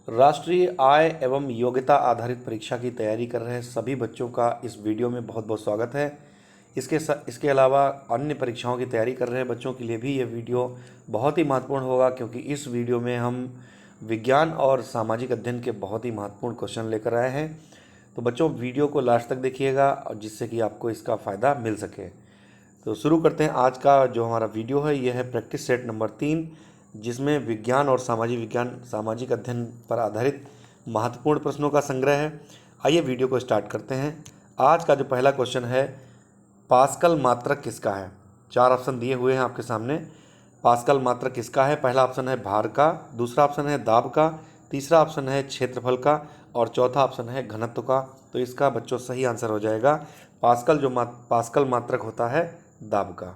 राष्ट्रीय आय एवं योग्यता आधारित परीक्षा की तैयारी कर रहे सभी बच्चों का इस वीडियो में बहुत बहुत स्वागत है। इसके अलावा अन्य परीक्षाओं की तैयारी कर रहे बच्चों के लिए भी ये वीडियो बहुत ही महत्वपूर्ण होगा, क्योंकि इस वीडियो में हम विज्ञान और सामाजिक अध्ययन के बहुत ही महत्वपूर्ण क्वेश्चन लेकर आए हैं। तो बच्चों, वीडियो को लास्ट तक देखिएगा और जिससे कि आपको इसका फ़ायदा मिल सके। तो शुरू करते हैं। आज का जो हमारा वीडियो है यह है प्रैक्टिस सेट नंबर 3, जिसमें विज्ञान और सामाजिक अध्ययन पर आधारित महत्वपूर्ण प्रश्नों का संग्रह है। आइए वीडियो को स्टार्ट करते हैं। आज का जो पहला क्वेश्चन है, पास्कल मात्रक किसका है। 4 ऑप्शन दिए हुए हैं आपके सामने। पास्कल मात्रक किसका है? पहला ऑप्शन है भार का, दूसरा ऑप्शन है दाब का, तीसरा ऑप्शन है क्षेत्रफल का और चौथा ऑप्शन है घनत्व का। तो इसका बच्चों सही आंसर हो जाएगा पास्कल मात्रक होता है दाब का।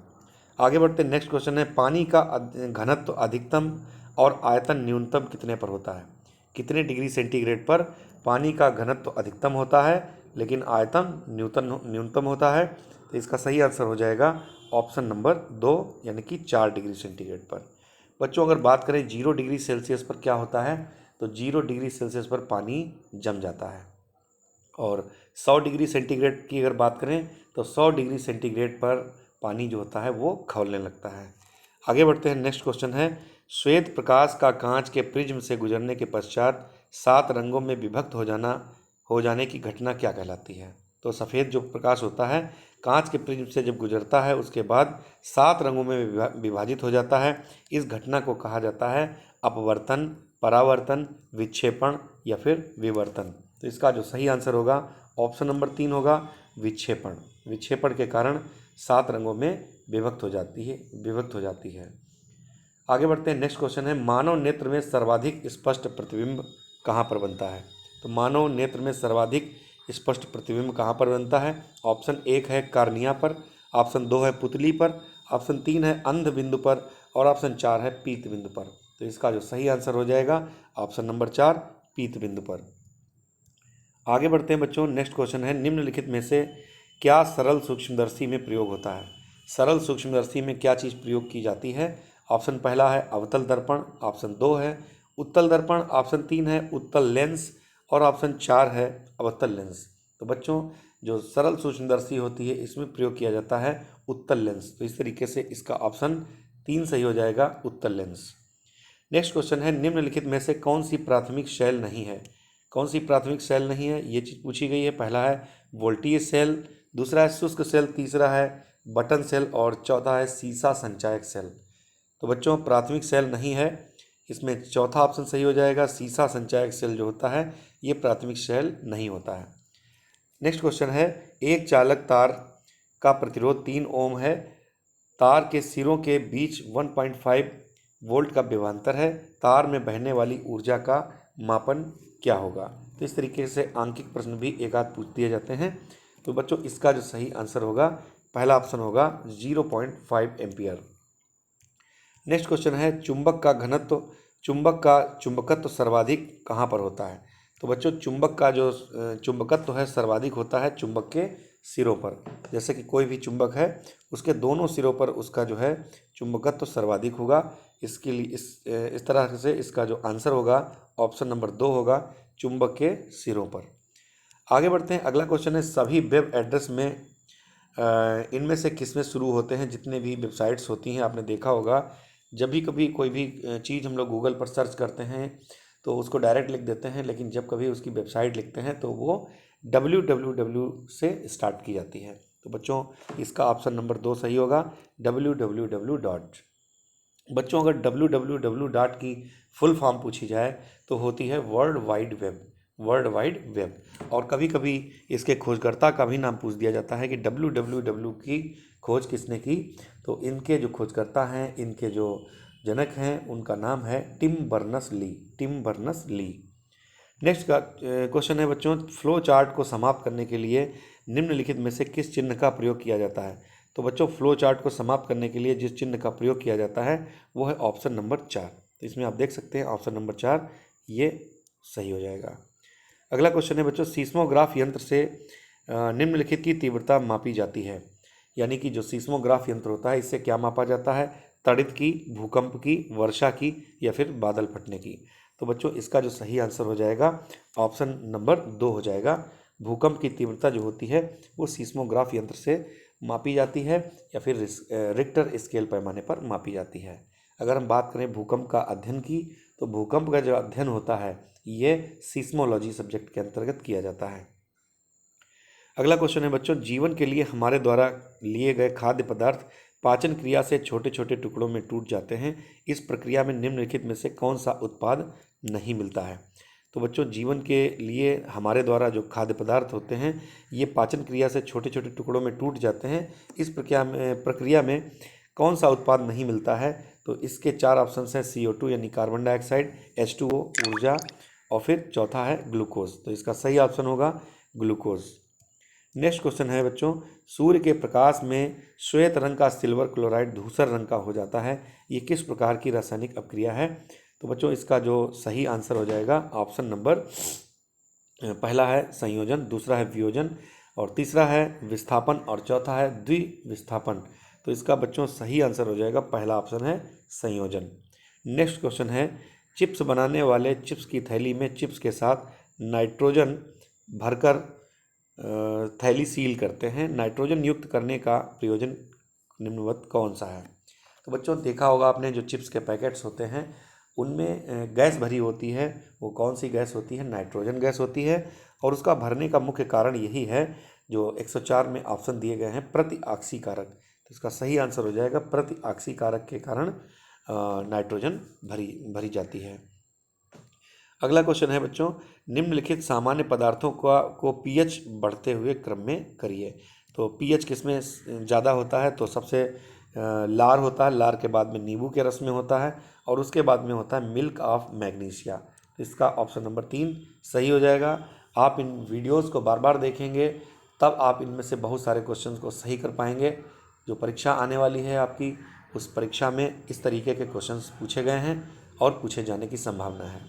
आगे बढ़ते नेक्स्ट क्वेश्चन है, पानी का घनत्व अधिकतम और आयतन न्यूनतम कितने पर होता है। कितने डिग्री सेंटीग्रेड पर पानी का घनत्व अधिकतम होता है लेकिन आयतन न्यूनतम होता है। तो इसका सही आंसर हो जाएगा ऑप्शन नंबर 2, यानी कि 4 डिग्री सेंटीग्रेड पर। बच्चों, अगर बात करें 0 डिग्री सेल्सियस पर क्या होता है, तो 0 डिग्री सेल्सियस पर पानी जम जाता है। और 100 डिग्री सेंटीग्रेड की अगर बात करें तो 100 डिग्री सेंटीग्रेड पर पानी जो होता है वो खौलने लगता है। आगे बढ़ते हैं। नेक्स्ट क्वेश्चन है, श्वेत प्रकाश का कांच के प्रिज्म से गुजरने के पश्चात 7 रंगों में विभक्त हो जाने की घटना क्या कहलाती है। तो सफ़ेद जो प्रकाश होता है कांच के प्रिज्म से जब गुजरता है उसके बाद 7 रंगों में विभाजित हो जाता है। इस घटना को कहा जाता है अपवर्तन, परावर्तन, विक्षेपण या फिर विवर्तन। तो इसका जो सही आंसर होगा ऑप्शन नंबर 3 होगा, विक्षेपण। विक्षेपण के कारण 7 रंगों में विभक्त हो जाती है। आगे बढ़ते हैं। नेक्स्ट क्वेश्चन है, मानव नेत्र में सर्वाधिक स्पष्ट प्रतिबिंब कहाँ पर बनता है। तो मानव नेत्र में सर्वाधिक स्पष्ट प्रतिबिंब कहाँ पर बनता है। ऑप्शन 1 है कार्निया पर, ऑप्शन 2 है पुतली पर, ऑप्शन 3 है अंध बिंदु पर और ऑप्शन 4 है पीत बिंदु पर। तो इसका जो सही आंसर हो जाएगा ऑप्शन नंबर 4, पीत बिंदु पर। आगे बढ़ते हैं बच्चों। नेक्स्ट क्वेश्चन है, निम्नलिखित में से क्या सरल सूक्ष्मदर्शी में प्रयोग होता है। सरल सूक्ष्मदर्शी में क्या चीज़ प्रयोग की जाती है। ऑप्शन पहला है अवतल दर्पण, ऑप्शन 2 है उत्तल दर्पण, ऑप्शन 3 है उत्तल लेंस और ऑप्शन 4 है अवतल लेंस। तो बच्चों, जो सरल सूक्ष्मदर्शी होती है इसमें प्रयोग किया जाता है उत्तल लेंस। तो इस तरीके से इसका ऑप्शन 3 सही हो जाएगा, उत्तल लेंस। नेक्स्ट क्वेश्चन है, निम्नलिखित में से कौन सी प्राथमिक शैल नहीं है। कौन सी प्राथमिक शैल नहीं है, ये चीज़ पूछी गई है। पहला है वोल्टीय सेल, दूसरा है शुष्क सेल, तीसरा है बटन सेल और चौथा है सीसा संचायक सेल। तो बच्चों, प्राथमिक सेल नहीं है, इसमें चौथा ऑप्शन सही हो जाएगा। सीसा संचायक सेल जो होता है ये प्राथमिक सेल नहीं होता है। नेक्स्ट क्वेश्चन है, एक चालक तार का प्रतिरोध 3 ओम है, तार के सिरों के बीच 1.5 वोल्ट का विभवांतर है, तार में बहने वाली ऊर्जा का मापन क्या होगा। तो इस तरीके से आंकिक प्रश्न भी एक आध पूछ दिए जाते हैं। तो बच्चों, इसका जो सही आंसर होगा पहला ऑप्शन होगा 0.5 एम्पियर। नेक्स्ट क्वेश्चन है, चुंबक का चुंबकत्व सर्वाधिक कहाँ पर होता है। तो बच्चों, चुंबक का जो चुंबकत्व है सर्वाधिक होता है चुंबक के सिरों पर। जैसे कि कोई भी चुंबक है उसके दोनों सिरों पर उसका जो है चुंबकत्व सर्वाधिक होगा। इसके लिए इस तरह से इसका जो आंसर होगा ऑप्शन नंबर 2 होगा, चुंबक के सिरों पर। आगे बढ़ते हैं। अगला क्वेश्चन है, सभी वेब एड्रेस में इनमें से किसमें शुरू होते हैं। जितने भी वेबसाइट्स होती हैं आपने देखा होगा, जब भी कभी कोई भी चीज़ हम लोग गूगल पर सर्च करते हैं तो उसको डायरेक्ट लिख देते हैं, लेकिन जब कभी उसकी वेबसाइट लिखते हैं तो वो www से स्टार्ट की जाती है। तो बच्चों, इसका ऑप्शन नंबर 2 सही होगा, www. बच्चों, अगर www. की फुल फॉर्म पूछी जाए तो होती है वर्ल्ड वाइड वेब। और कभी कभी इसके खोजकर्ता का भी नाम पूछ दिया जाता है कि www की खोज किसने की। तो इनके जो खोजकर्ता हैं, इनके जो जनक हैं, उनका नाम है टिम बर्नस ली। नेक्स्ट का क्वेश्चन है बच्चों, फ्लो चार्ट को समाप्त करने के लिए निम्नलिखित में से किस चिन्ह का प्रयोग किया जाता है। तो बच्चों, फ्लो चार्ट को समाप्त करने के लिए जिस चिन्ह का प्रयोग किया जाता है वो है ऑप्शन नंबर 4। तो इसमें आप देख सकते हैं ऑप्शन नंबर 4 ये सही हो जाएगा। अगला क्वेश्चन है बच्चों, सीस्मोग्राफ यंत्र से निम्नलिखित की तीव्रता मापी जाती है। यानी कि जो सीस्मोग्राफ यंत्र होता है इससे क्या मापा जाता है, तड़ित की, भूकंप की, वर्षा की या फिर बादल फटने की। तो बच्चों इसका जो सही आंसर हो जाएगा ऑप्शन नंबर 2 हो जाएगा। भूकंप की तीव्रता जो होती है वो सीस्मोग्राफ यंत्र से मापी जाती है या फिर रिक्टर स्केल पैमाने पर मापी जाती है। अगर हम बात करें भूकंप का अध्ययन की, तो भूकंप का जो अध्ययन होता है ये सीस्मोलॉजी सब्जेक्ट के अंतर्गत किया जाता है। अगला क्वेश्चन है बच्चों, जीवन के लिए हमारे द्वारा लिए गए खाद्य पदार्थ पाचन क्रिया से छोटे छोटे टुकड़ों में टूट जाते हैं। इस प्रक्रिया में निम्नलिखित में से कौन सा उत्पाद नहीं मिलता है? तो बच्चों जीवन के लिए हमारे द्वारा जो खाद्य पदार्थ होते हैं ये पाचन क्रिया से छोटे छोटे टुकड़ों में टूट जाते हैं। इस प्रक्रिया में कौन सा उत्पाद नहीं मिलता है? तो इसके 4 ऑप्शन हैं, CO2 यानी कार्बन डाइऑक्साइड, H2O ऊर्जा, और फिर चौथा है ग्लूकोज। तो इसका सही ऑप्शन होगा ग्लूकोज। नेक्स्ट क्वेश्चन है बच्चों, सूर्य के प्रकाश में श्वेत रंग का सिल्वर क्लोराइड धूसर रंग का हो जाता है, ये किस प्रकार की रासायनिक अपक्रिया है? तो बच्चों इसका जो सही आंसर हो जाएगा ऑप्शन नंबर पहला है संयोजन, दूसरा है वियोजन, और तीसरा है विस्थापन, और चौथा है द्विविस्थापन। तो इसका बच्चों सही आंसर हो जाएगा पहला ऑप्शन है संयोजन। नेक्स्ट क्वेश्चन है, चिप्स बनाने वाले चिप्स की थैली में चिप्स के साथ नाइट्रोजन भरकर थैली सील करते हैं। नाइट्रोजन युक्त करने का प्रयोजन निम्नवत कौन सा है? तो बच्चों देखा होगा आपने, जो चिप्स के पैकेट्स होते हैं उनमें गैस भरी होती है, वो कौन सी गैस होती है? नाइट्रोजन गैस होती है। और उसका भरने का मुख्य कारण यही है जो 104 में ऑप्शन दिए गए हैं, प्रति ऑक्सीकारक। तो इसका सही आंसर हो जाएगा प्रति ऑक्सीकारक के कारण नाइट्रोजन भरी जाती है। अगला क्वेश्चन है बच्चों, निम्नलिखित सामान्य पदार्थों को पीएच बढ़ते हुए क्रम में करिए। तो पीएच किसमें ज़्यादा होता है? तो सबसे लार होता है, लार के बाद में नींबू के रस में होता है, और उसके बाद में होता है मिल्क ऑफ मैग्नीशिया। तो इसका ऑप्शन नंबर 3 सही हो जाएगा। आप इन वीडियोस को बार बार देखेंगे तब आप इनमें से बहुत सारे क्वेश्चंस को सही कर पाएंगे। जो परीक्षा आने वाली है आपकी, उस परीक्षा में इस तरीके के क्वेश्चंस पूछे गए हैं और पूछे जाने की संभावना है।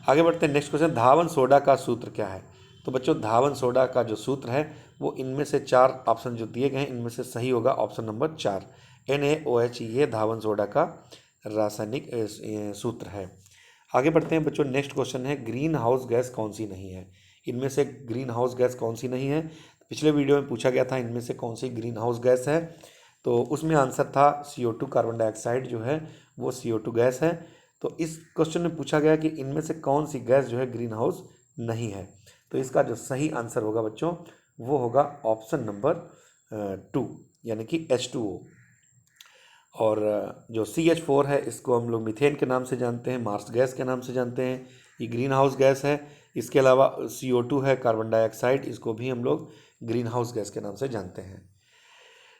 आगे बढ़ते हैं। नेक्स्ट क्वेश्चन, धावन सोडा का सूत्र क्या है? तो बच्चों धावन सोडा का जो सूत्र है वो इनमें से 4 ऑप्शन जो दिए गए हैं इनमें से सही होगा ऑप्शन नंबर 4, NaOH। ये धावन सोडा का रासायनिक सूत्र है। आगे बढ़ते हैं बच्चों। नेक्स्ट क्वेश्चन है, ग्रीन हाउस गैस कौन सी नहीं है? इनमें से ग्रीन हाउस गैस कौन सी नहीं है? पिछले वीडियो में पूछा गया था इनमें से कौन सी ग्रीन हाउस गैस है, तो उसमें आंसर था CO2 कार्बन डाइऑक्साइड जो है वो CO2 गैस है। तो इस क्वेश्चन में पूछा गया कि इनमें से कौन सी गैस जो है ग्रीन हाउस नहीं है। तो इसका जो सही आंसर होगा बच्चों वो होगा ऑप्शन नंबर 2 यानी कि H2O। और जो CH4 है इसको हम लोग मीथेन के नाम से जानते हैं, मार्स गैस के नाम से जानते हैं, ये ग्रीन हाउस गैस है। इसके अलावा CO2 है कार्बन डाइऑक्साइड, इसको भी हम लोग ग्रीन हाउस गैस के नाम से जानते हैं।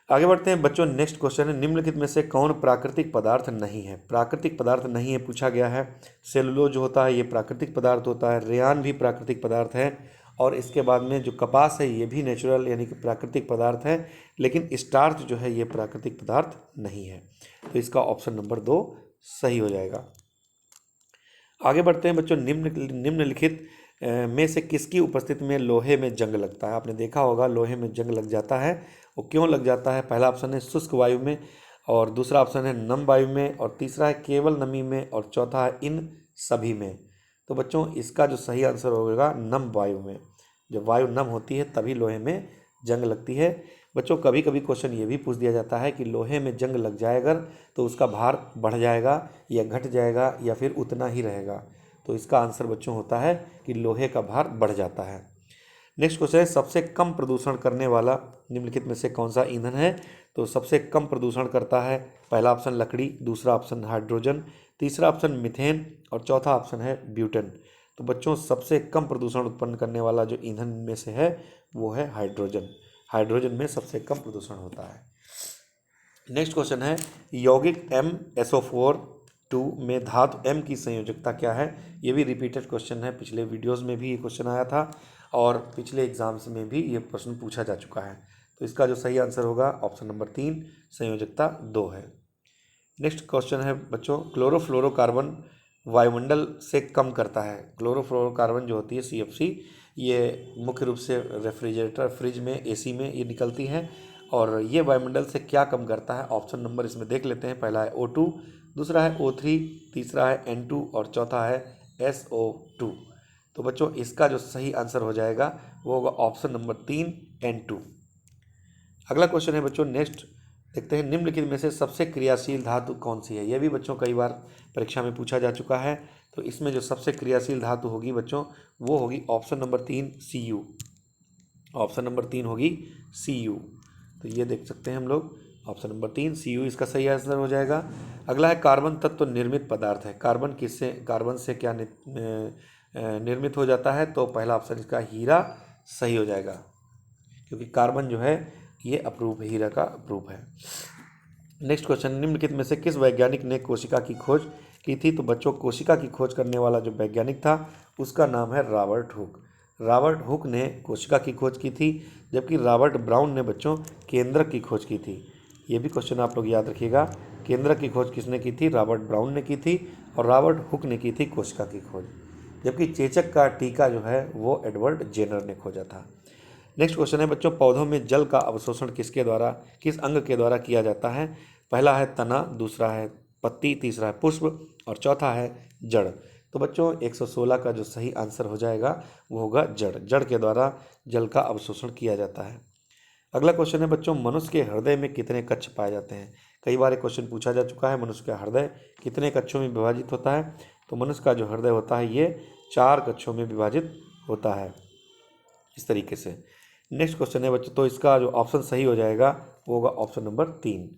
आगे बढ़ते हैं बच्चों। नेक्स्ट क्वेश्चन है, निम्नलिखित में से कौन प्राकृतिक पदार्थ नहीं है? प्राकृतिक पदार्थ नहीं है पूछा गया है। सेलुलोज जो होता है ये प्राकृतिक पदार्थ होता है, रेयान भी प्राकृतिक पदार्थ है, और इसके बाद में जो कपास है ये भी नेचुरल यानी कि प्राकृतिक पदार्थ है, लेकिन स्टार्च जो है ये प्राकृतिक पदार्थ नहीं है। तो इसका ऑप्शन नंबर 2 सही हो जाएगा। आगे बढ़ते हैं बच्चों। निम्नलिखित में से किसकी उपस्थिति में लोहे में जंग लगता है? आपने देखा होगा लोहे में जंग लग जाता है, वो क्यों लग जाता है? पहला ऑप्शन है शुष्क वायु में, और दूसरा ऑप्शन है नम वायु में, और तीसरा है केवल नमी में, और चौथा है इन सभी में। तो बच्चों इसका जो सही आंसर होगा नम वायु में। जब वायु नम होती है तभी लोहे में जंग लगती है। बच्चों कभी कभी क्वेश्चन ये भी पूछ दिया जाता है कि लोहे में जंग लग जाएगा तो उसका भार बढ़ जाएगा या घट जाएगा या फिर उतना ही रहेगा। तो इसका आंसर बच्चों होता है कि लोहे का भार बढ़ जाता है। नेक्स्ट क्वेश्चन है, सबसे कम प्रदूषण करने वाला निम्नलिखित में से कौन सा ईंधन है? तो सबसे कम प्रदूषण करता है पहला ऑप्शन लकड़ी, दूसरा ऑप्शन हाइड्रोजन, तीसरा ऑप्शन मीथेन, और चौथा ऑप्शन है ब्यूटेन। तो बच्चों सबसे कम प्रदूषण उत्पन्न करने वाला जो ईंधन में से है वो है हाइड्रोजन। हाइड्रोजन में सबसे कम प्रदूषण होता है। नेक्स्ट क्वेश्चन है, यौगिक MsO4 में धातु M की संयोजकता क्या है? ये भी रिपीटेड क्वेश्चन है, पिछले वीडियोस में भी ये क्वेश्चन आया था और पिछले एग्जाम्स में भी ये प्रश्न पूछा जा चुका है। तो इसका जो सही आंसर होगा ऑप्शन नंबर 3 संयोजकता 2 है। नेक्स्ट क्वेश्चन है बच्चों, क्लोरोफ्लोरोकार्बन वायुमंडल से कम करता है। क्लोरोफ्लोरोकार्बन जो होती है CFC, ये मुख्य रूप से रेफ्रिजरेटर फ्रिज में AC में ये निकलती है, और ये वायुमंडल से क्या कम करता है? ऑप्शन नंबर इसमें देख लेते हैं। पहला है O2, दूसरा है O3, तीसरा है N2 और चौथा है SO2। तो बच्चों इसका जो सही आंसर हो जाएगा वो होगा ऑप्शन नंबर 3 N2। अगला क्वेश्चन है बच्चों, नेक्स्ट देखते हैं, निम्नलिखित में से सबसे क्रियाशील धातु कौन सी है। यह भी बच्चों कई बार परीक्षा में पूछा जा चुका है। तो इसमें जो सबसे क्रियाशील धातु होगी बच्चों वो होगी option number 3 Cu। Option number 3 होगी Cu। तो ये देख सकते हैं हम लोग, ऑप्शन नंबर 3 Cu इसका सही आंसर हो जाएगा। अगला है कार्बन तत्व निर्मित पदार्थ है। कार्बन से क्या निर्मित हो जाता है। तो पहला ऑप्शन इसका हीरा सही हो जाएगा, क्योंकि कार्बन जो है ये अपरूप है, हीरा का अपरूप है। नेक्स्ट क्वेश्चन, निम्नलिखित में से किस वैज्ञानिक ने कोशिका की खोज की थी। तो बच्चों कोशिका की खोज करने वाला जो वैज्ञानिक था उसका नाम है रॉबर्ट हुक। रॉबर्ट हुक ने कोशिका की खोज की थी, जबकि रॉबर्ट ब्राउन ने बच्चों केंद्रक की खोज की थी। ये भी क्वेश्चन आप लोग याद रखिएगा, केंद्रक की खोज किसने की थी, रॉबर्ट ब्राउन ने की थी, और रॉबर्ट हुक ने की थी कोशिका की खोज। जबकि चेचक का टीका जो है वो एडवर्ड जेनर ने खोजा था। नेक्स्ट क्वेश्चन है बच्चों, पौधों में जल का अवशोषण किस अंग के द्वारा किया जाता है। पहला है तना, दूसरा है पत्ती, तीसरा है पुष्प और चौथा है जड़। तो बच्चों 116 का जो सही आंसर हो जाएगा वो होगा जड़। जड़ के द्वारा जल का अवशोषण किया जाता है। अगला क्वेश्चन है बच्चों, मनुष्य के हृदय में कितने कक्ष पाए जाते हैं। कई बार एक क्वेश्चन पूछा जा चुका है, मनुष्य का हृदय कितने कक्षों में विभाजित होता है। तो मनुष्य का जो हृदय होता है ये 4 कक्षों में विभाजित होता है, इस तरीके से। नेक्स्ट क्वेश्चन है बच्चों, तो इसका जो ऑप्शन सही हो जाएगा वो होगा ऑप्शन नंबर 3।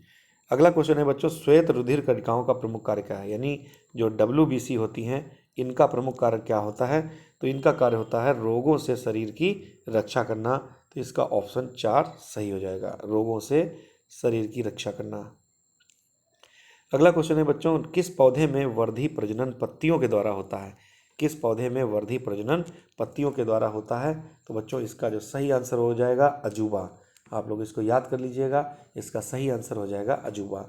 अगला क्वेश्चन है बच्चों, श्वेत रुधिर कणिकाओं का प्रमुख कार्य क्या है। यानी जो WBC होती हैं इनका प्रमुख कार्य क्या होता है। तो इनका कार्य होता है रोगों से शरीर की रक्षा करना। तो इसका ऑप्शन 4 सही हो जाएगा, रोगों से शरीर की रक्षा करना। अगला क्वेश्चन है बच्चों, किस पौधे में वर्धी प्रजनन पत्तियों के द्वारा होता है। किस पौधे में वर्धी प्रजनन पत्तियों के द्वारा होता है। तो बच्चों इसका जो सही आंसर हो जाएगा अजूबा। आप लोग इसको याद कर लीजिएगा, इसका सही आंसर हो जाएगा अजूबा।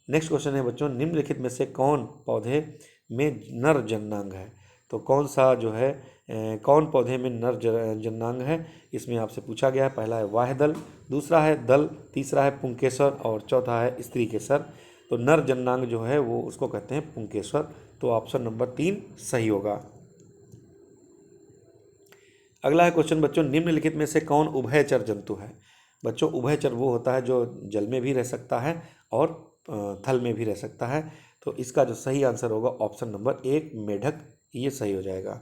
नेक्स्ट क्वेश्चन है बच्चों, निम्नलिखित में से कौन पौधे में नर जननांग है। तो कौन सा जो है कौन पौधे में नर जननांग है, इसमें आपसे पूछा गया है। पहला है वाह्यदल, दूसरा है दल, तीसरा है पुंकेसर और चौथा है स्त्री केसर। तो नर जननांग जो है वो उसको कहते हैं पुंकेसर। तो ऑप्शन नंबर 3 सही होगा। अगला है क्वेश्चन बच्चों, निम्नलिखित में से कौन उभयचर जंतु है। बच्चों उभयचर वो होता है जो जल में भी रह सकता है और थल में भी रह सकता है। तो इसका जो सही आंसर होगा ऑप्शन नंबर 1 मेढक, ये सही हो जाएगा।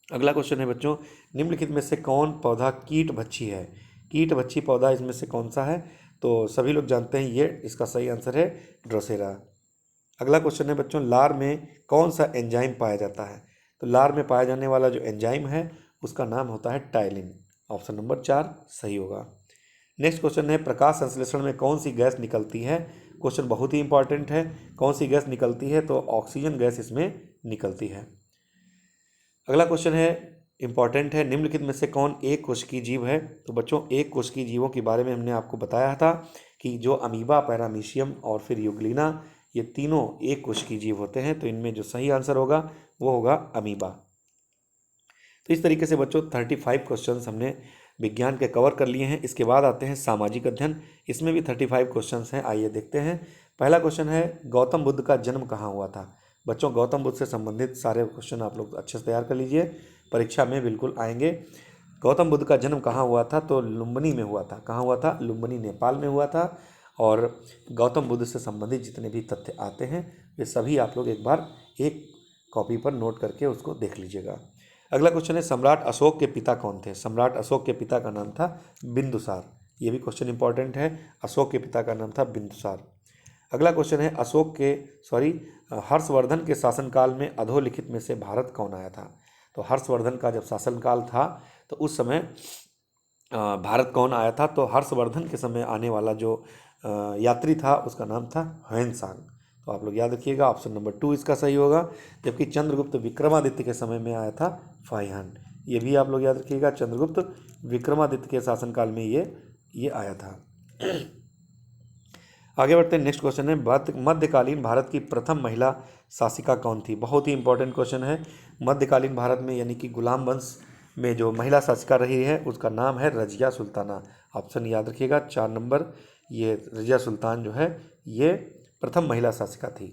अगला क्वेश्चन है बच्चों, निम्नलिखित में से कौन पौधा कीटभक्षी है। कीटभक्षी पौधा इसमें से कौन सा है। तो सभी लोग जानते हैं ये, इसका सही आंसर है ड्रोसेरा। अगला क्वेश्चन है बच्चों, लार में कौन सा एंजाइम पाया जाता है। तो लार में पाया जाने वाला जो एंजाइम है उसका नाम होता है टाइलिन। ऑप्शन नंबर 4 सही होगा। नेक्स्ट क्वेश्चन है, प्रकाश संश्लेषण में कौन सी गैस निकलती है। क्वेश्चन बहुत ही इंपॉर्टेंट है, कौन सी गैस निकलती है। तो ऑक्सीजन गैस इसमें निकलती है। अगला क्वेश्चन है इंपॉर्टेंट है, निम्नलिखित में से कौन एक कोशिकीय जीव है। तो बच्चों एक कोशिकीय जीवों के बारे में हमने आपको बताया था कि जो अमीबा, पैरामीशियम और फिर यूग्लिना, ये तीनों एक कोशिकीय जीव होते हैं। तो इनमें जो सही आंसर होगा वो होगा अमीबा। तो इस तरीके से बच्चों 35 क्वेश्चंस हमने विज्ञान के कवर कर लिए हैं। इसके बाद आते हैं सामाजिक अध्ययन, इसमें भी 35 क्वेश्चंस हैं। आइए देखते हैं। पहला क्वेश्चन है, गौतम बुद्ध का जन्म कहाँ हुआ था। बच्चों गौतम बुद्ध से संबंधित सारे क्वेश्चन आप लोग अच्छे से तैयार कर लीजिए, परीक्षा में बिल्कुल आएंगे। गौतम बुद्ध का जन्म कहाँ हुआ था। तो लुम्बिनी में हुआ था। कहाँ हुआ था, लुम्बिनी नेपाल में हुआ था। और गौतम बुद्ध से संबंधित जितने भी तथ्य आते हैं वे सभी आप लोग एक बार एक कॉपी पर नोट करके उसको देख लीजिएगा। अगला क्वेश्चन है, सम्राट अशोक के पिता कौन थे। सम्राट अशोक के पिता का नाम था बिंदुसार। ये भी क्वेश्चन इंपॉर्टेंट है, अशोक के पिता का नाम था बिंदुसार। अगला क्वेश्चन है, हर्षवर्धन के शासनकाल में अधोलिखित में से भारत कौन आया था। तो हर्षवर्धन का जब शासनकाल था तो उस समय भारत कौन आया था। तो हर्षवर्धन के समय आने वाला जो यात्री था उसका नाम था ह्वेनसांग। तो आप लोग याद रखिएगा, ऑप्शन नंबर 2 इसका सही होगा। जबकि चंद्रगुप्त विक्रमादित्य के समय में आया था फाइहान। ये भी आप लोग याद रखिएगा, चंद्रगुप्त विक्रमादित्य के शासनकाल में ये आया था। आगे बढ़ते हैं। नेक्स्ट क्वेश्चन है, मध्यकालीन भारत की प्रथम महिला शासिका कौन थी। बहुत ही इंपॉर्टेंट क्वेश्चन है। मध्यकालीन भारत में यानी कि गुलाम वंश में जो महिला शासिका रही है उसका नाम है रजिया सुल्ताना। ऑप्शन याद रखिएगा 4 नंबर, ये रजिया सुल्तान जो है ये प्रथम महिला शासिका थी।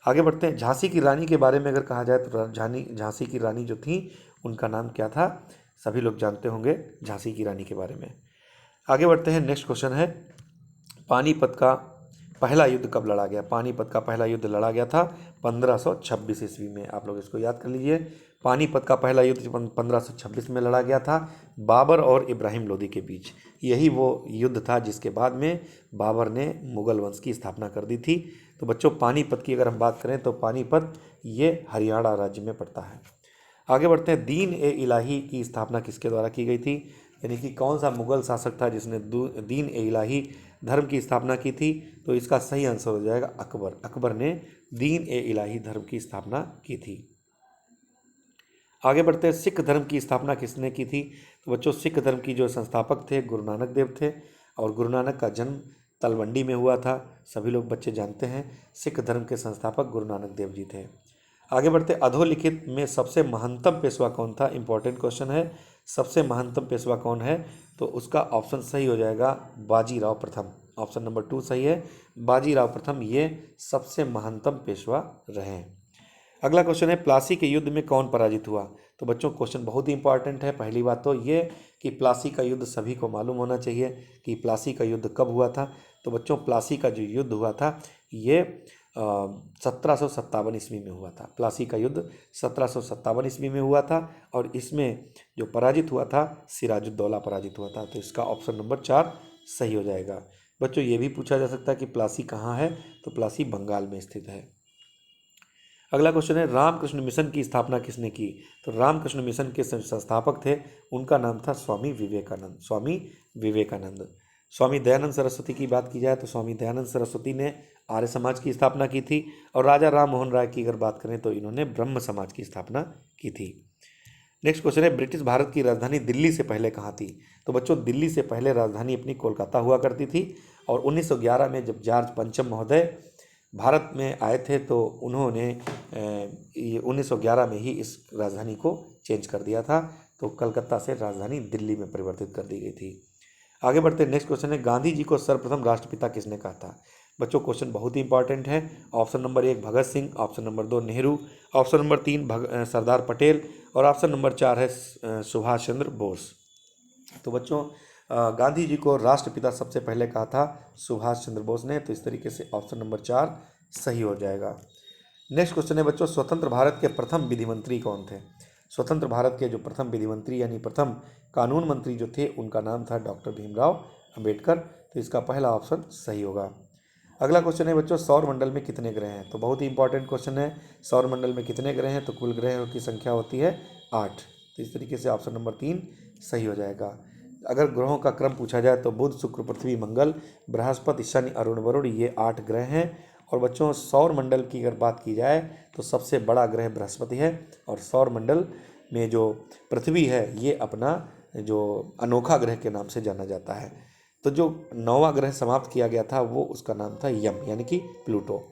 आगे बढ़ते हैं। झांसी की रानी के बारे में अगर कहा जाए तो झांसी की रानी जो थी उनका नाम क्या था? सभी लोग जानते होंगे झांसी की रानी के बारे में। आगे बढ़ते हैं। नेक्स्ट क्वेश्चन है, पानीपत का पहला युद्ध कब लड़ा गया? पानीपत का पहला युद्ध लड़ा गया था 1526 ईस्वी में। आप लोग इसको याद कर लीजिए। पानीपत का पहला युद्ध 1526 में लड़ा गया था बाबर और इब्राहिम लोदी के बीच। यही वो युद्ध था जिसके बाद में बाबर ने मुगल वंश की स्थापना कर दी थी। तो बच्चों, पानीपत की अगर हम बात करें तो पानीपत ये हरियाणा राज्य में पड़ता है। आगे बढ़ते हैं। दीन ए इलाही की स्थापना किसके द्वारा की गई थी? यानी कि कौन सा मुगल शासक था जिसने दीन ए इलाही धर्म की स्थापना की थी? तो इसका सही आंसर हो जाएगा अकबर। अकबर ने दीन ए इलाही धर्म की स्थापना की थी। आगे बढ़ते हैं। सिख धर्म की स्थापना किसने की थी? तो बच्चों, सिख धर्म की जो संस्थापक थे गुरु नानक देव थे, और गुरु नानक का जन्म तलवंडी में हुआ था। सभी लोग बच्चे जानते हैं, सिख धर्म के संस्थापक गुरु नानक देव जी थे। आगे बढ़ते। अधोलिखित में सबसे महंतम पेशवा कौन था? इंपॉर्टेंट क्वेश्चन है। सबसे महंतम पेशवा कौन है? तो उसका ऑप्शन सही हो जाएगा बाजीराव प्रथम। ऑप्शन नंबर 2 सही है। बाजीराव प्रथम ये सबसे महंतम पेशवा रहे। अगला क्वेश्चन है, प्लासी के युद्ध में कौन पराजित हुआ? तो बच्चों, क्वेश्चन बहुत ही इंपॉर्टेंट है। पहली बात तो ये कि प्लासी का युद्ध सभी को मालूम होना चाहिए कि प्लासी का युद्ध कब हुआ था। तो बच्चों, प्लासी का जो युद्ध हुआ था ये 1757 ईस्वी में हुआ था। प्लासी का युद्ध 1757 ईस्वी में हुआ था, और इसमें जो पराजित हुआ था सिराजुद्दौला पराजित हुआ था। तो इसका ऑप्शन नंबर 4 सही हो जाएगा। बच्चों, ये भी पूछा जा सकता है कि प्लासी कहाँ है? तो प्लासी बंगाल में स्थित है। अगला क्वेश्चन है, रामकृष्ण मिशन की स्थापना किसने की? तो रामकृष्ण मिशन के संस्थापक थे, उनका नाम था स्वामी विवेकानंद। स्वामी विवेकानंद। स्वामी दयानंद सरस्वती की बात की जाए तो स्वामी दयानंद सरस्वती ने आर्य समाज की स्थापना की थी, और राजा राम मोहन राय की अगर बात करें तो इन्होंने ब्रह्म समाज की स्थापना की थी। नेक्स्ट क्वेश्चन है, ब्रिटिश भारत की राजधानी दिल्ली से पहले कहाँ थी? तो बच्चों, दिल्ली से पहले राजधानी अपनी कोलकाता हुआ करती थी, और 1911 में जब जॉर्ज पंचम महोदय भारत में आए थे तो उन्होंने 1911 में ही इस राजधानी को चेंज कर दिया था। तो कलकत्ता से राजधानी दिल्ली में परिवर्तित कर दी गई थी। आगे बढ़ते। नेक्स्ट क्वेश्चन है, गांधी जी को सर्वप्रथम राष्ट्रपिता किसने कहा था? बच्चों, क्वेश्चन बहुत ही इंपॉर्टेंट है। Option number 1 Bhagat Singh, option number 2 Nehru, option number 3 Sardar Patel, और ऑप्शन नंबर 4 है सुभाष चंद्र बोस। तो बच्चों, गांधी जी को राष्ट्रपिता सबसे पहले कहा था सुभाष चंद्र बोस ने। तो इस तरीके से ऑप्शन नंबर 4 सही हो जाएगा। नेक्स्ट क्वेश्चन है बच्चों, स्वतंत्र भारत के प्रथम विधि मंत्री कौन थे? स्वतंत्र भारत के जो प्रथम विधि मंत्री यानी प्रथम कानून मंत्री जो थे उनका नाम था डॉक्टर भीमराव अंबेडकर। तो इसका पहला ऑप्शन सही होगा। अगला क्वेश्चन है बच्चों, सौरमंडल में कितने ग्रह हैं? तो बहुत ही इंपॉर्टेंट क्वेश्चन है। सौरमंडल में कितने ग्रह हैं? तो कुल ग्रहों की संख्या होती है 8। तो इस तरीके से ऑप्शन नंबर 3 सही हो जाएगा। अगर ग्रहों का क्रम पूछा जाए तो बुध, शुक्र, पृथ्वी, मंगल, बृहस्पति, शनि, अरुण, वरुण, ये 8 ग्रह हैं। और बच्चों, सौर मंडल की अगर बात की जाए तो सबसे बड़ा ग्रह बृहस्पति है, और सौर मंडल में जो पृथ्वी है ये अपना जो अनोखा ग्रह के नाम से जाना जाता है। तो जो 9वां ग्रह समाप्त किया गया था वो उसका नाम था यम यानी कि प्लूटो।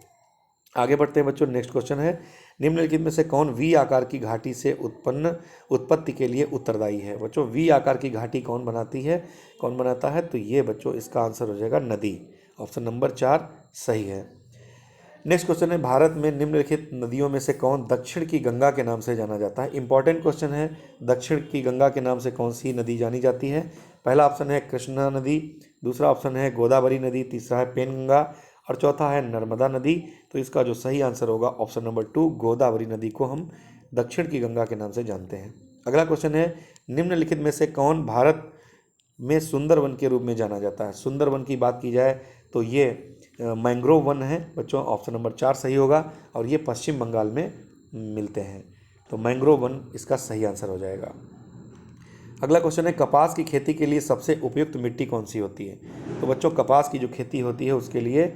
आगे बढ़ते हैं बच्चों। नेक्स्ट क्वेश्चन है, निम्नलिखित में से कौन वी आकार की घाटी से उत्पत्ति के लिए उत्तरदायी है? बच्चों, वी आकार की घाटी कौन बनाता है? तो ये बच्चों इसका आंसर हो जाएगा नदी। ऑप्शन नंबर 4 सही है। नेक्स्ट क्वेश्चन है, भारत में निम्नलिखित नदियों में से कौन दक्षिण की गंगा के नाम से जाना जाता है? इंपॉर्टेंट क्वेश्चन है। दक्षिण की गंगा के नाम से कौन सी नदी जानी जाती है? पहला ऑप्शन है कृष्णा नदी, दूसरा ऑप्शन है गोदावरी नदी, तीसरा है पेनगंगा, और चौथा है नर्मदा नदी। तो इसका जो सही आंसर होगा ऑप्शन नंबर 2 गोदावरी नदी को हम दक्षिण की गंगा के नाम से जानते हैं। अगला क्वेश्चन है, निम्नलिखित में से कौन भारत में सुंदरवन के रूप में जाना जाता है? सुंदरवन की बात की जाए तो ये मैंग्रोव वन है बच्चों। ऑप्शन नंबर 4 सही होगा, और ये पश्चिम बंगाल में मिलते हैं। तो मैंग्रोव वन इसका सही आंसर हो जाएगा। अगला क्वेश्चन है, कपास की खेती के लिए सबसे उपयुक्त मिट्टी कौन सी होती है? तो बच्चों, कपास की जो खेती होती है उसके लिए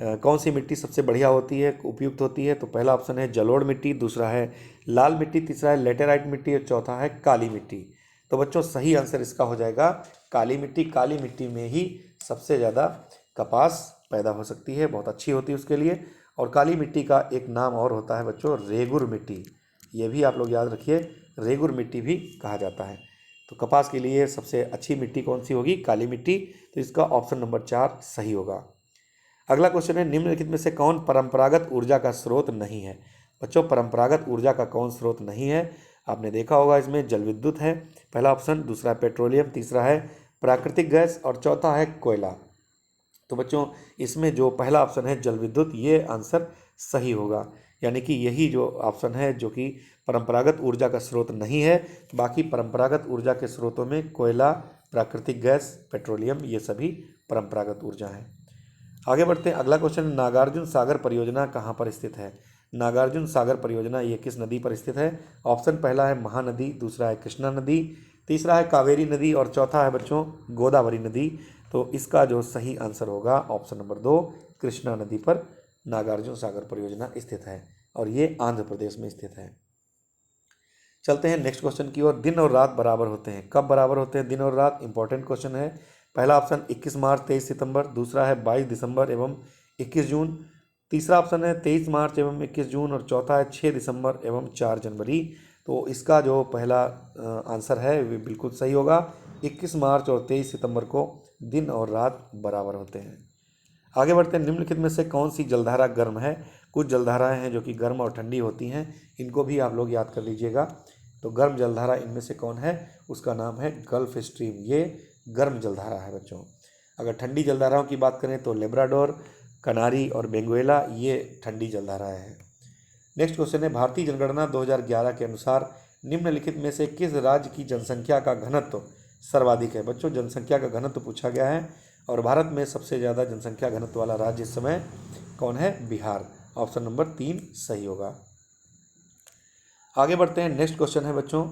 कौन सी मिट्टी सबसे बढ़िया होती है, उपयुक्त होती है? तो पहला ऑप्शन है जलोढ़ मिट्टी, दूसरा है लाल मिट्टी, तीसरा है लेटेराइट मिट्टी, और चौथा है काली मिट्टी। तो बच्चों, सही आंसर इसका हो जाएगा काली मिट्टी। काली मिट्टी में ही सबसे ज़्यादा कपास पैदा हो सकती है, बहुत अच्छी होती है उसके लिए। और काली मिट्टी का एक नाम और होता है बच्चों रेगुर मिट्टी, ये भी आप लोग याद रखिए, रेगुर मिट्टी भी कहा जाता है। तो कपास के लिए सबसे अच्छी मिट्टी कौन सी होगी? काली मिट्टी। तो इसका ऑप्शन नंबर 4 सही होगा। अगला क्वेश्चन है निम्नलिखित में से कौन परंपरागत ऊर्जा का स्रोत नहीं है। बच्चों परंपरागत ऊर्जा का कौन स्रोत नहीं है, आपने देखा होगा इसमें जल विद्युत है पहला ऑप्शन, दूसरा है पेट्रोलियम, तीसरा है प्राकृतिक गैस और चौथा है कोयला। तो बच्चों इसमें जो पहला ऑप्शन है जल विद्युत, ये आंसर सही होगा, यानी कि यही जो ऑप्शन है जो कि परंपरागत ऊर्जा का स्रोत नहीं है। बाकी परंपरागत ऊर्जा के स्रोतों में कोयला, प्राकृतिक गैस, पेट्रोलियम ये सभी परंपरागत ऊर्जा हैं। आगे बढ़ते हैं, अगला क्वेश्चन, नागार्जुन सागर परियोजना कहाँ पर स्थित है। नागार्जुन सागर परियोजना ये किस नदी पर स्थित है। ऑप्शन पहला है महानदी, दूसरा है कृष्णा नदी, तीसरा है कावेरी नदी और चौथा है बच्चों गोदावरी नदी। तो इसका जो सही आंसर होगा ऑप्शन नंबर 2 कृष्णा नदी पर नागार्जुन सागर परियोजना स्थित है और ये आंध्र प्रदेश में स्थित है। चलते हैं नेक्स्ट क्वेश्चन की ओर। दिन और रात बराबर होते हैं, कब बराबर होते हैं दिन और रात, इंपॉर्टेंट क्वेश्चन है। पहला ऑप्शन 21 मार्च 23 सितंबर, दूसरा है 22 दिसंबर एवं 21 जून, तीसरा ऑप्शन है 23 मार्च एवं 21 जून और चौथा है 6 दिसंबर एवं 4 जनवरी। तो इसका जो पहला आंसर है वो बिल्कुल सही होगा, 21 मार्च और 23 सितंबर को दिन और रात बराबर होते हैं। आगे बढ़ते हैं, निम्नलिखित में से कौन सी जलधारा गर्म है। कुछ जलधाराएं हैं जो कि गर्म और ठंडी होती हैं, इनको भी आप लोग याद कर लीजिएगा। तो गर्म जलधारा इनमें से कौन है, उसका नाम है गल्फ स्ट्रीम, ये गर्म जलधारा है बच्चों। अगर ठंडी जलधाराओं की बात करें तो लेब्राडोर, कनारी और बेंगुएला ये ठंडी जलधाराएं हैं। नेक्स्ट क्वेश्चन है, भारतीय जनगणना 2011 के अनुसार निम्नलिखित में से किस राज्य की जनसंख्या का घनत्व सर्वाधिक है। बच्चों जनसंख्या का घनत्व पूछा गया है और भारत में सबसे ज़्यादा जनसंख्या घनत्व वाला राज्य इस समय कौन है, बिहार। ऑप्शन नंबर 3 सही होगा। आगे बढ़ते हैं, नेक्स्ट क्वेश्चन है बच्चों,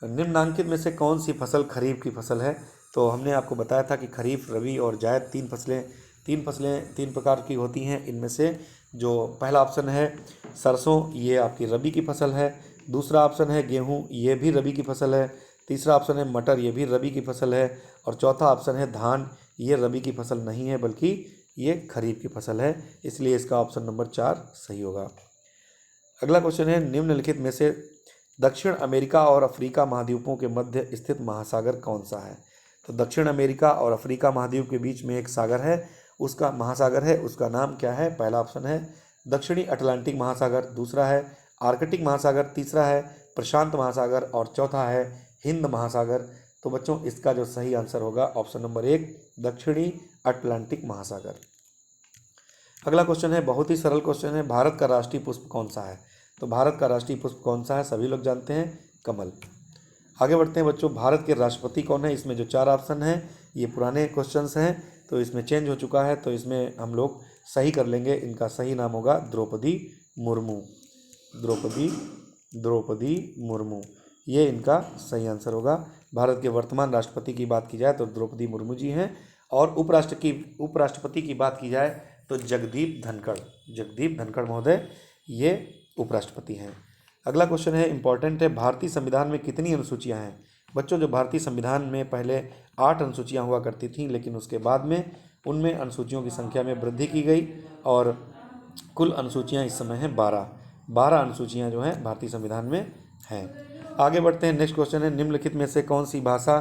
निम्नांकित में से कौन सी फसल खरीफ की फसल है। तो हमने आपको बताया था कि खरीफ, रबी और जायद तीन फसलें तीन प्रकार की होती हैं। इनमें से जो पहला ऑप्शन है सरसों, ये आपकी रबी की फसल है, दूसरा ऑप्शन है गेहूँ, ये भी रबी की फसल है, तीसरा ऑप्शन है मटर, ये भी रबी की फसल है और चौथा ऑप्शन है धान, ये रबी की फसल नहीं है बल्कि ये खरीफ की फसल है, इसलिए इसका ऑप्शन नंबर 4 सही होगा। अगला क्वेश्चन है, निम्नलिखित में से दक्षिण अमेरिका और अफ्रीका महाद्वीपों के मध्य स्थित महासागर कौन सा है। तो दक्षिण अमेरिका और अफ्रीका महाद्वीप के बीच में एक सागर है, उसका महासागर है, उसका नाम क्या है। पहला ऑप्शन है दक्षिणी अटलांटिक महासागर, दूसरा है आर्कटिक महासागर, तीसरा है प्रशांत महासागर और चौथा है हिंद महासागर। तो बच्चों इसका जो सही आंसर होगा ऑप्शन नंबर 1 दक्षिणी अटलांटिक महासागर। अगला क्वेश्चन है, बहुत ही सरल क्वेश्चन है, भारत का राष्ट्रीय पुष्प कौन सा है। तो भारत का राष्ट्रीय पुष्प कौन सा है, सभी लोग जानते हैं, कमल। आगे बढ़ते हैं बच्चों, भारत के राष्ट्रपति कौन है। इसमें जो 4 ऑप्शन हैं ये पुराने क्वेश्चंस हैं, तो इसमें चेंज हो चुका है, तो इसमें हम लोग सही कर लेंगे। इनका सही नाम होगा द्रौपदी मुर्मू, द्रौपदी मुर्मू, ये इनका सही आंसर होगा। भारत के वर्तमान राष्ट्रपति की बात की जाए तो द्रौपदी मुर्मू जी हैं और उपराष्ट्रपति की बात की जाए तो जगदीप धनखड़ महोदय ये उपराष्ट्रपति हैं। अगला क्वेश्चन है, इंपॉर्टेंट है, भारतीय संविधान में कितनी अनुसूचियां हैं। बच्चों जो भारतीय संविधान में पहले 8 अनुसूचियां हुआ करती थीं, लेकिन उसके बाद में उनमें अनुसूचियों की संख्या में वृद्धि की गई और कुल अनुसूचियां इस समय हैं 12 अनुसूचियां जो हैं भारतीय संविधान में हैं। आगे बढ़ते हैं, नेक्स्ट क्वेश्चन है, निम्नलिखित में से कौन सी भाषा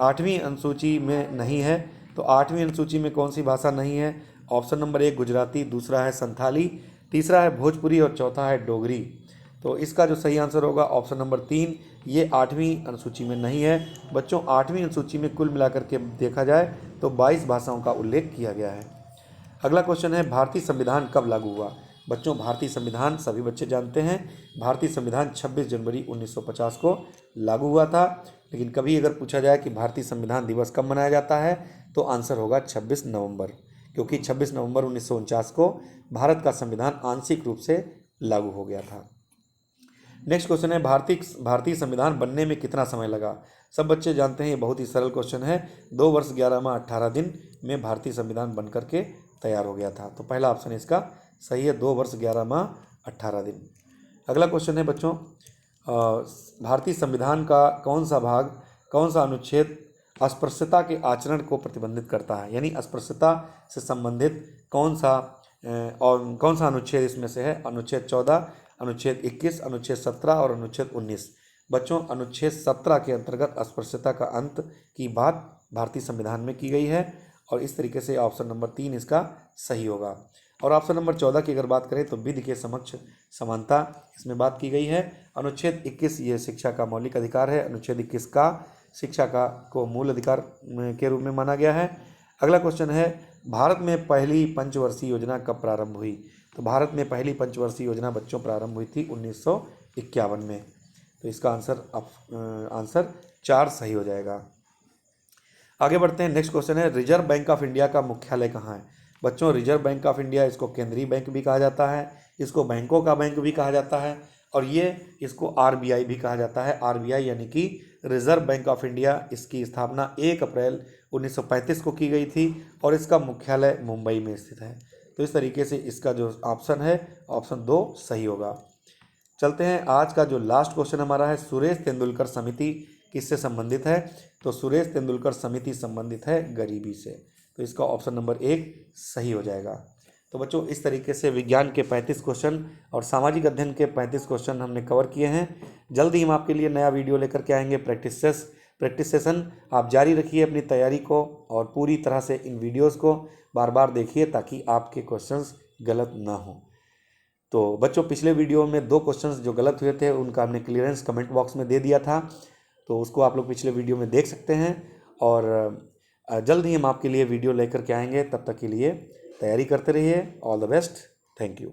8वीं अनुसूची में नहीं है। तो 8वीं अनुसूची में कौन सी भाषा नहीं है। ऑप्शन नंबर 1 गुजराती, दूसरा है संथाली, तीसरा है भोजपुरी और चौथा है डोगरी। तो इसका जो सही आंसर होगा ऑप्शन नंबर 3, ये 8वीं अनुसूची में नहीं है। बच्चों 8वीं अनुसूची में कुल मिलाकर के देखा जाए तो 22 भाषाओं का उल्लेख किया गया है। अगला क्वेश्चन है, भारतीय संविधान कब लागू हुआ। बच्चों भारतीय संविधान सभी बच्चे जानते हैं, भारतीय संविधान 26 जनवरी 1950 को लागू हुआ था। लेकिन कभी अगर पूछा जाए कि भारतीय संविधान दिवस कब मनाया जाता है तो आंसर होगा 26 नवंबर, क्योंकि 26 नवंबर 1949 को भारत का संविधान आंशिक रूप से लागू हो गया था। नेक्स्ट क्वेश्चन है, भारतीय संविधान बनने में कितना समय लगा। सब बच्चे जानते हैं, ये बहुत ही सरल क्वेश्चन है, 2 वर्ष 11 माह 18 दिन में भारतीय संविधान बन करके तैयार हो गया था। तो पहला ऑप्शन इसका सही है, 2 वर्ष 11 माह 18 दिन। अगला क्वेश्चन है बच्चों, भारतीय संविधान का कौन सा अनुच्छेद अस्पृश्यता के आचरण को प्रतिबंधित करता है। यानी अस्पृश्यता से संबंधित कौन सा अनुच्छेद इसमें से है। अनुच्छेद 14, अनुच्छेद 21, अनुच्छेद 17 और अनुच्छेद 19। बच्चों अनुच्छेद 17 के अंतर्गत अस्पृश्यता का अंत की बात भारतीय संविधान में की गई है और इस तरीके से ऑप्शन नंबर 3 इसका सही होगा। और ऑप्शन नंबर 14 की अगर बात करें तो विधि के समक्ष समानता इसमें बात की गई है। अनुच्छेद 21 ये शिक्षा का मौलिक अधिकार है। अनुच्छेद 21 का शिक्षा का को मूल अधिकार के रूप में माना गया है। अगला क्वेश्चन है, भारत में पहली पंचवर्षीय योजना कब प्रारंभ हुई? तो भारत में पहली पंचवर्षीय योजना बच्चों प्रारंभ हुई थी 1951 में। तो इसका आंसर 4 सही हो जाएगा। आगे बढ़ते हैं। नेक्स्ट क्वेश्चन है, रिजर्व बैंक ऑफ इंडिया का मुख्यालय कहाँ है? बच्चों, रिजर्व बैंक ऑफ इंडिया, इसको केंद्रीय बैंक भी कहा जाता है, इसको बैंकों का बैंक भी कहा जाता है, और ये इसको आरबीआई भी कहा जाता है। आरबीआई यानी कि रिजर्व बैंक ऑफ इंडिया, इसकी स्थापना 1 अप्रैल 1935 को की गई थी और इसका मुख्यालय मुंबई में स्थित है। तो इस तरीके से इसका जो ऑप्शन है, ऑप्शन 2 सही होगा। चलते हैं, आज का जो लास्ट क्वेश्चन हमारा है, सुरेश तेंदुलकर समिति किससे संबंधित है? तो सुरेश तेंदुलकर समिति संबंधित है गरीबी से। तो इसका ऑप्शन नंबर 1 सही हो जाएगा। तो बच्चों, इस तरीके से विज्ञान के 35 क्वेश्चन और सामाजिक अध्ययन के 35 क्वेश्चन हमने कवर किए हैं। जल्द ही हम आपके लिए नया वीडियो लेकर के आएंगे, प्रैक्टिस सेशन। आप जारी रखिए अपनी तैयारी को और पूरी तरह से इन वीडियोज़ को बार बार देखिए ताकि आपके क्वेश्चंस गलत ना हो। तो बच्चों, पिछले वीडियो में 2 क्वेश्चंस जो गलत हुए थे उनका हमने क्लियरेंस कमेंट बॉक्स में दे दिया था, तो उसको आप लोग पिछले वीडियो में देख सकते हैं। और जल्द ही हम आपके लिए वीडियो लेकर के आएंगे। तब तक के लिए तैयारी करते रहिए। All the best. Thank you.